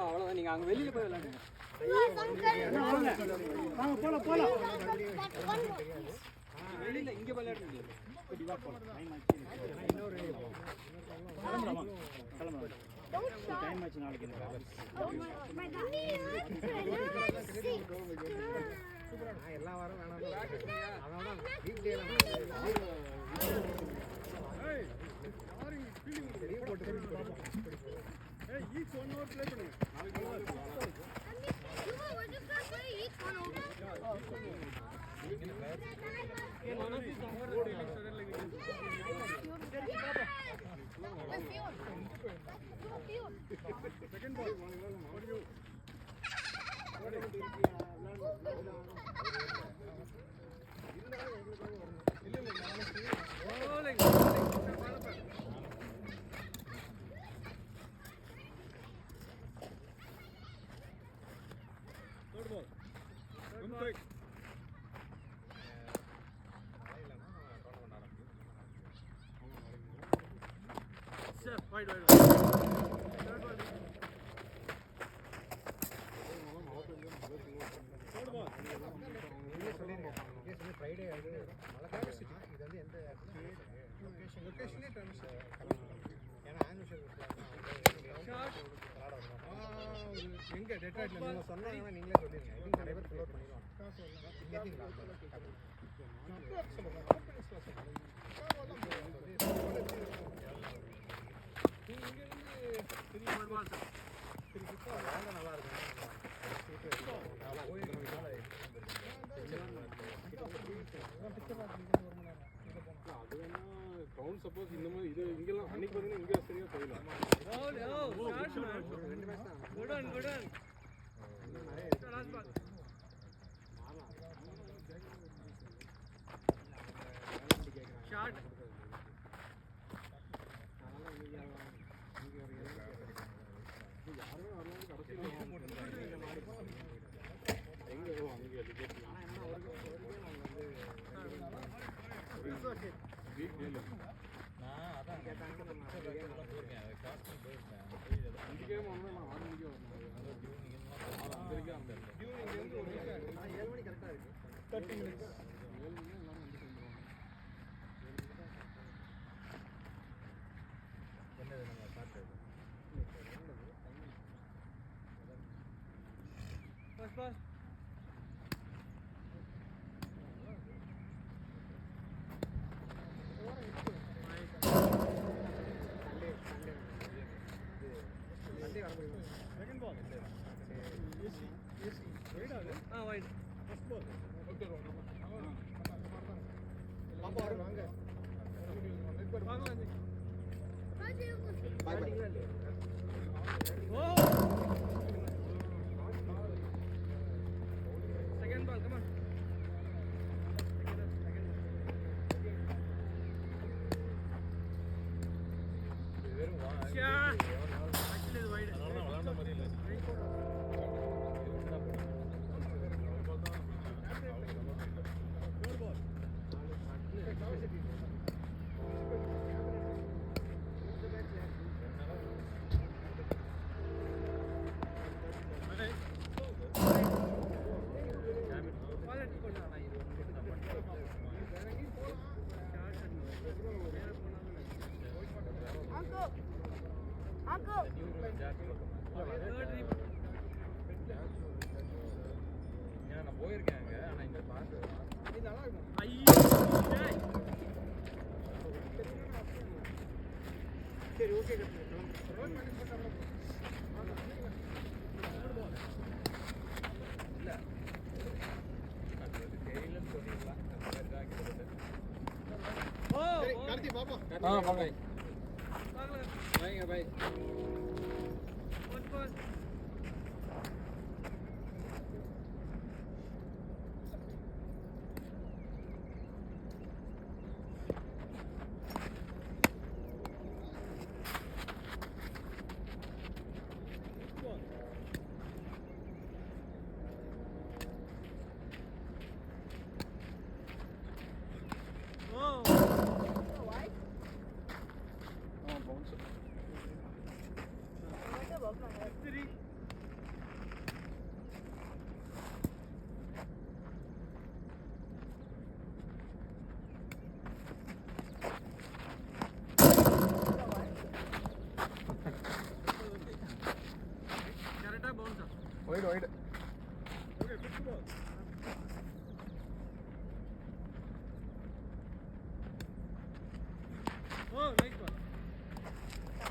அவ்வளவுதான். நீங்க அங்க வெளியில போய் விளையாடுங்க. வெளியில இங்க விளையாடுங்க. டைம் ஆச்சு நாளைக்கு. எல்லா வாரம் second ball. What do you? Third ball. Come quick. Sir, wide. Third ball. Friday அது மலக்காடு சிட்டி. இது வந்து எந்த லொக்கேஷனே ட்ரான்ஸ் ஏன்னா ஆனிவர்சரி எங்கே டெட்ராய்ட்ல நீங்கள் சொன்னாங்கன்னா நீங்களே சொல்லிடுங்க. இது நிறைய பேர் ஃபில் அவுட் பண்ணிடுவாங்க. வாங்க நல்லா இருக்கும். அது வேணா கவுண்ட் சப்போஸ் இந்த மாதிரி இது இங்கெல்லாம் அன்னைக்கு பார்த்தீங்கன்னா இங்கே சரியா போயிடலாம். wide. Okay, pitch the ball. Oh, nice ball.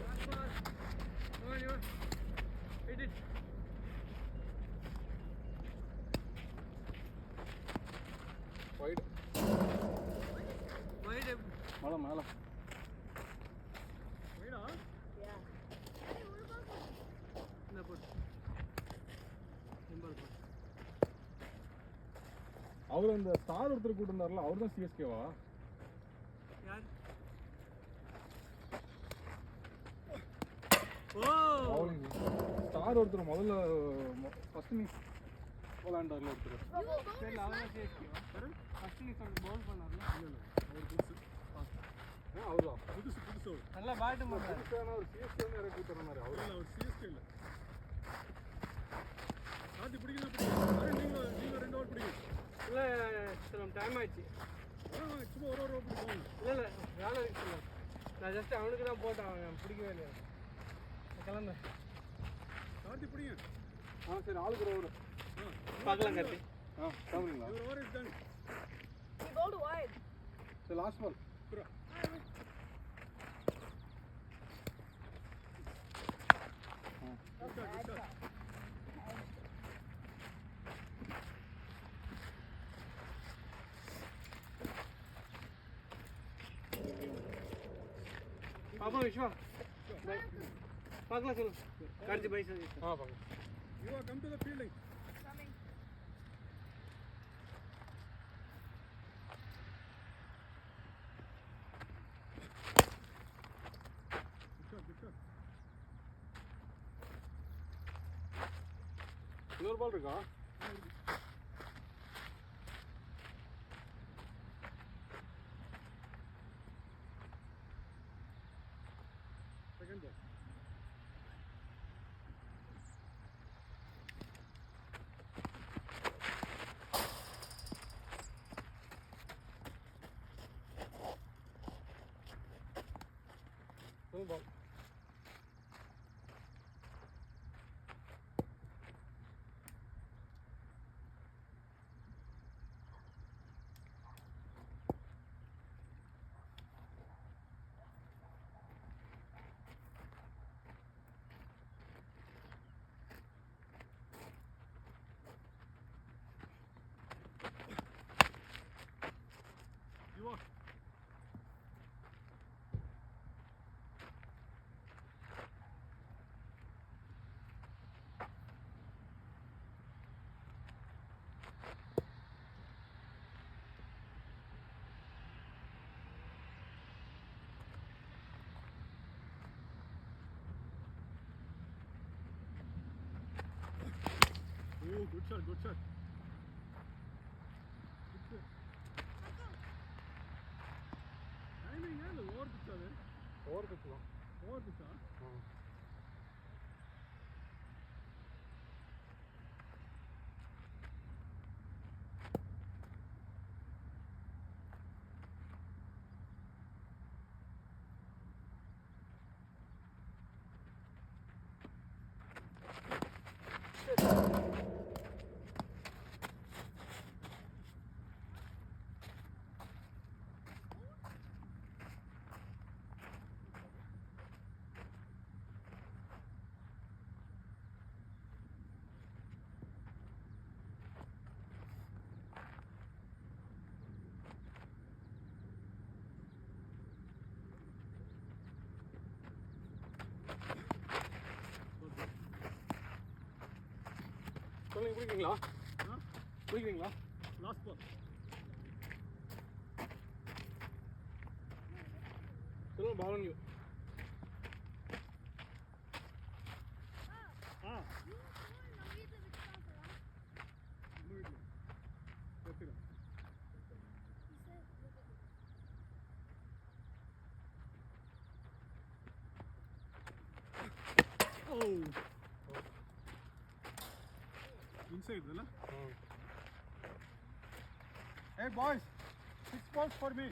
Last ball. Come on, you. Hit it. Wide. Wide. மேல மேல. Wide, huh? Yeah. No, put. Number put. அவர் அந்த ஸ்டார் ஒருத்தர் கூட்டு இருந்தார்ல அவர் தான் சிஎஸ்கேவா? यार ओ ஸ்டார் ஒருத்தர் முதல்ல ஃபர்ஸ்ட் இன்னிங்ஸ் விளையாண்டார்ல ஒருத்தர். சரி அவரே சேஸ்கேவா ஃபர்ஸ்ட் இன்னிங்ஸ் வந்து பவுல் பண்ணார்ல இல்ல அவர் புதுசு. அவரா புதுசு புதுசு நல்லா பேட் பண்றாரு. புதுசான ஒரு சிஎஸ்கே வந்து யாரை கூட்டு வராரு அவர். இல்ல அவர் சிஎஸ்கே இல்ல. ஆதி பிடிக்கணும் பிடிக்கும். நீங்க ரெண்டு ஓவர் பிடிக்கும். இல்ல சில டைம் ஆயிடுச்சு. சும்மா ஒரு ஓவர் பிடிக்கும். இல்ல வேலை இருக்குல்ல. நான் ஜஸ்ட் அவனுக்கு தான் போட்டேன் அவன் பிடிக்கவே இல்லையா. கிளம்பு. ஆதி பிடிங்க. சரி ஆளுக்கு ஒரு ஓவர். பார்க்கலாம் கட்டி. கிளம்புறீங்களா? ஒரு over is done. He bowled wide. சரி லாஸ்ட் பால். புரா. பாப்பா விஸ்வா பார்க்கலாம் சொல்லு கார்த்தி பை சார் பார்க்கலாம். You are come to the fielding Coming. Good shot இன்னொரு பால் இருக்கா? செகண்ட் பால் இன்னொரு ball. You are Oh, good shot, good shot. Timing है ना और कुछ है ஓவர் கட்டலாம். और कुछ है சொல்லுங்க பிடிக்கிறீங்களா? பிடிக்கிறீங்களா? लास्ट बॉल சொல்லுங்க பால் ஆன் யூ. हां ಗೊತ್ತಿಲ್ಲ Oh. Inside, right? Hey boys, 6 balls for me.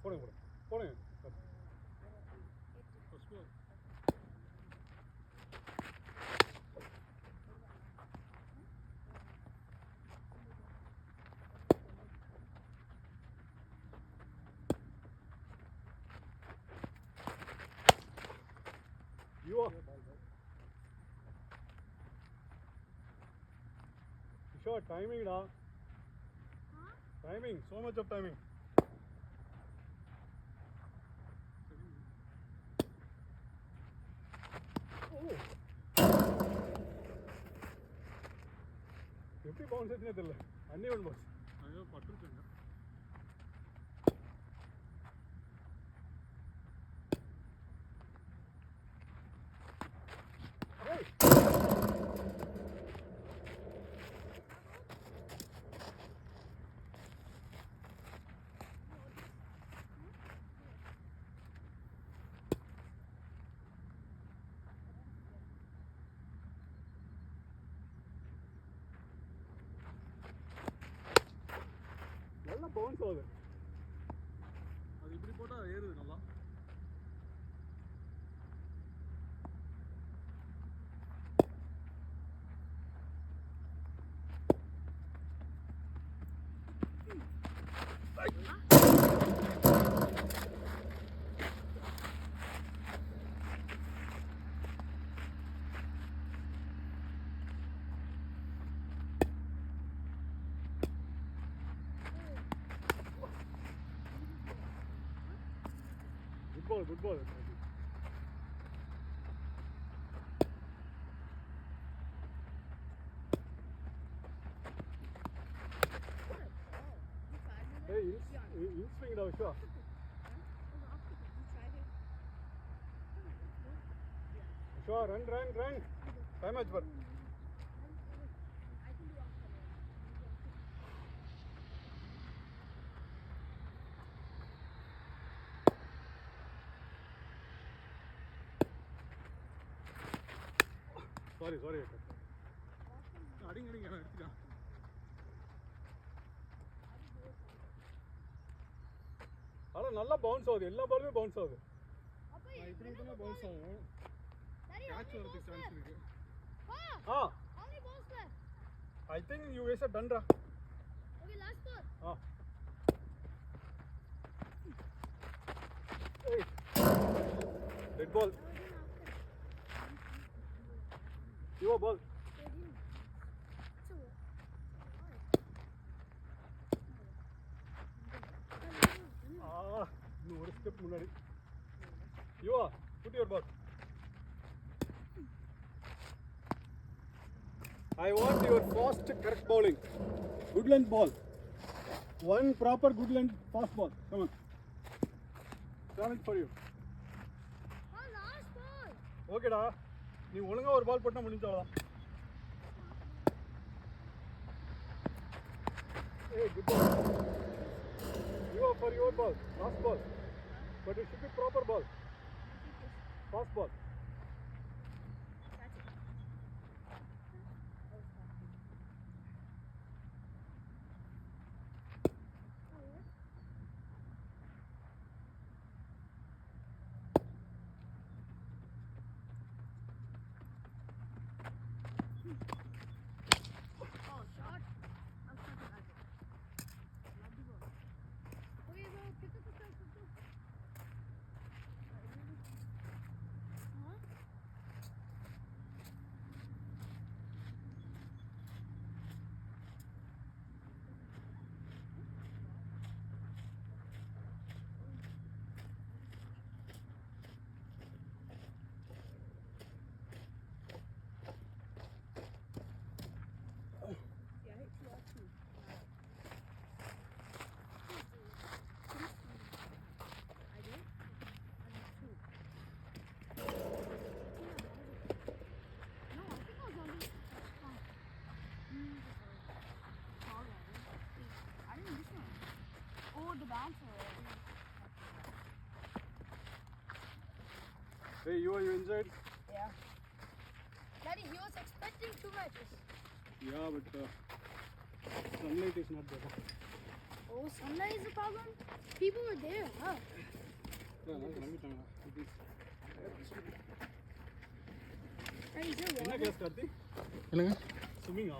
போடுங்க போடுங்க first ball You are. Sure, timing da. Timing, so much of timing. எப்படி பவுன்ஸ் ஆச்சுனே தெரியல அன்னிவன் பாஸ் ஐயோ பட்டுருச்சுங்க நல்லா பவுன்ஸ் ஆகுது அது இப்படி போட்டால் ஏறுது நல்லா Good ball. Hey, in swing now, sure. Sure, run. Time much for. Sorry. அடிங்க எடுத்துக்கலாம் ஆனால் நல்லா பவுன்ஸ் ஆகுது எல்லா பாலுமே பவுன்ஸ் ஆகுது இப்படி தான் பவுன்ஸ் ஆகும் கேட்ச் வரதுக்கு சான்ஸ் இருக்கு I think you was a டன்ரா Okay, last ball. Hey. Dead ball. Your ball. ஒரு ஸ்டெப் முன்னாடி யுவா put your ball. I want your fast correct bowling. Good length ball. One proper good length fast ball. Come on. Challenge for you. Oh, last ball. Okay டா நீ ஒழுங்கா ஒரு பால் போட்டா முடிஞ்சவளா Hey, good ball. You are for your ball, last ball. But it should be proper ball. Fast ball. Oh, shot. I'm stuck at it. Lovely ball. Okay, so pick up the first one. Huh? Yeah, I hit two out too. I did? I did two. No, I think I was only. I didn't miss one. Oh, the bouncer. Hey, you enjoyed? Yeah. Daddy, he was expecting 2 matches. Yeah, but sunlight is not there. Oh. Oh, sunlight is the problem? People are there, huh? நம்பிட்டாங்க Hey, is there என்ன water? Class Karthi என்னங்க ஸ்விம்மிங்கா